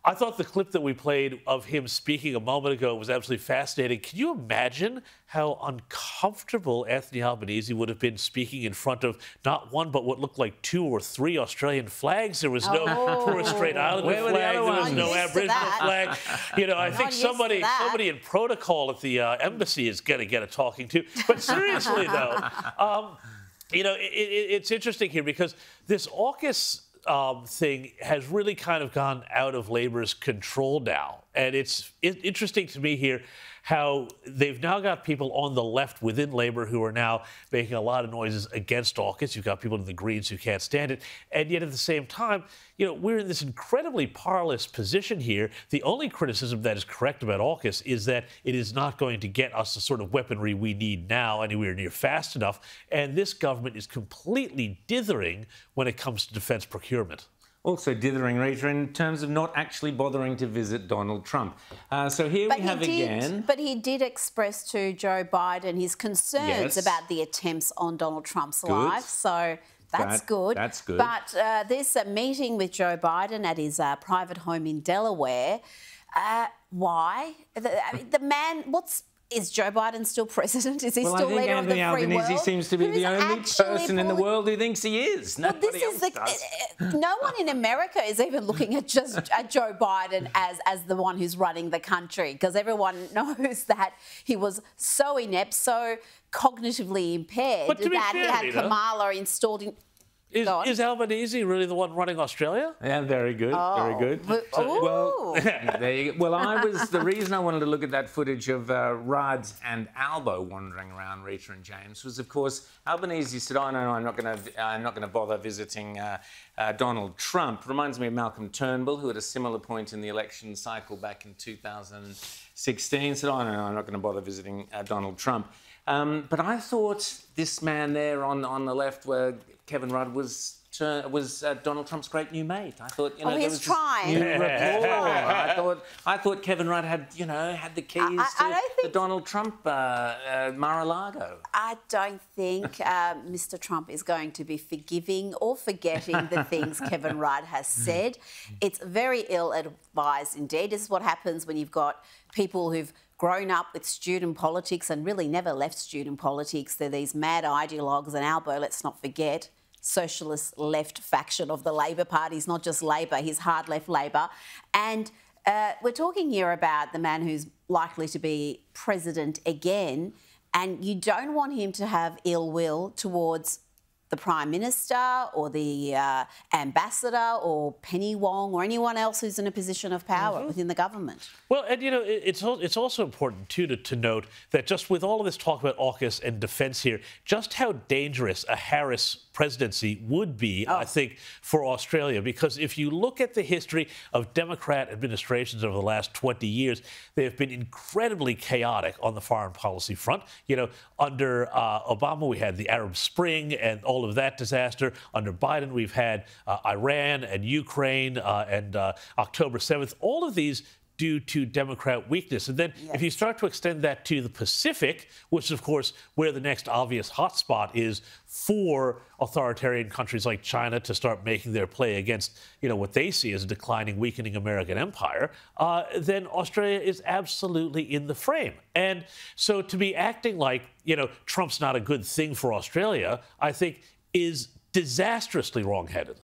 I thought the clip that we played of him speaking a moment ago was absolutely fascinating. Can you imagine how uncomfortable Anthony Albanese would have been speaking in front of not one, but what looked like 2 or 3 Australian flags? There was no Torres Strait Islander flag. There was no Aboriginal flag. You know, I think somebody in protocol at the embassy is going to get a talking to. But seriously, though, you know, it's interesting here because this AUKUS thing has really kind of gone out of Labor's control now. And it's interesting to me here how they've now got people on the left within Labor who are now making a lot of noises against AUKUS. You've got people in the Greens who can't stand it. And yet at the same time, you know, we're in this incredibly powerless position here. The only criticism that is correct about AUKUS is that it is not going to get us the sort of weaponry we need now anywhere near fast enough. And this government is completely dithering when it comes to defence procurement. Also dithering, Rita, in terms of not actually bothering to visit Donald Trump. So here we have again... But he did express to Joe Biden his concerns about the attempts on Donald Trump's life. So that's good. That's good. But this meeting with Joe Biden at his private home in Delaware, why? The man, is Joe Biden still president? Is he still leader of the free world? Anthony Albanese seems to be the only person in the world who thinks he is. Nobody else does. No one in America is even looking at Joe Biden as the one who's running the country, because everyone knows that he was so inept, so cognitively impaired that he had Kamala installed in... Is Albanese really the one running Australia? Yeah, very good, very good. Well, there you go. Well, the reason I wanted to look at that footage of Rudd and Albo wandering around, Rita and James, was, of course, Albanese said, "Oh no, I'm not going to bother visiting Donald Trump." Reminds me of Malcolm Turnbull, who at a similar point in the election cycle back in 2016 said, "Oh no, I'm not going to bother visiting Donald Trump." But I thought this man there on the left, where Kevin Rudd was Donald Trump's great new mate. I thought, you know, he was trying. I thought Kevin Rudd had, you know, had the keys to the Donald Trump Mar-a-Lago. I don't think Mr. Trump is going to be forgiving or forgetting the things Kevin Rudd has said. It's very ill-advised indeed. This is what happens when you've got people who've grown up with student politics and really never left student politics. They're these mad ideologues, and Albo, let's not forget, socialist left faction of the Labor Party. He's not just Labor, he's hard left Labor. And we're talking here about the man who's likely to be president again, and you don't want him to have ill will towards the Prime Minister or the Ambassador or Penny Wong or anyone else who's in a position of power within the government. Well, and, you know, it's also important, too, to note that just with all of this talk about AUKUS and defence here, just how dangerous a Harris presidency would be, I think, for Australia. Because if you look at the history of Democrat administrations over the last 20 years, they have been incredibly chaotic on the foreign policy front. You know, under Obama, we had the Arab Spring and all of that disaster. Under Biden, we've had Iran and Ukraine and October 7th. All of these due to Democrat weakness. And then if you start to extend that to the Pacific, which is, of course, where the next obvious hotspot is for authoritarian countries like China to start making their play against, you know, what they see as a declining, weakening American empire, then Australia is absolutely in the frame. And so to be acting like, you know, Trump's not a good thing for Australia, I think is disastrously wrong-headed.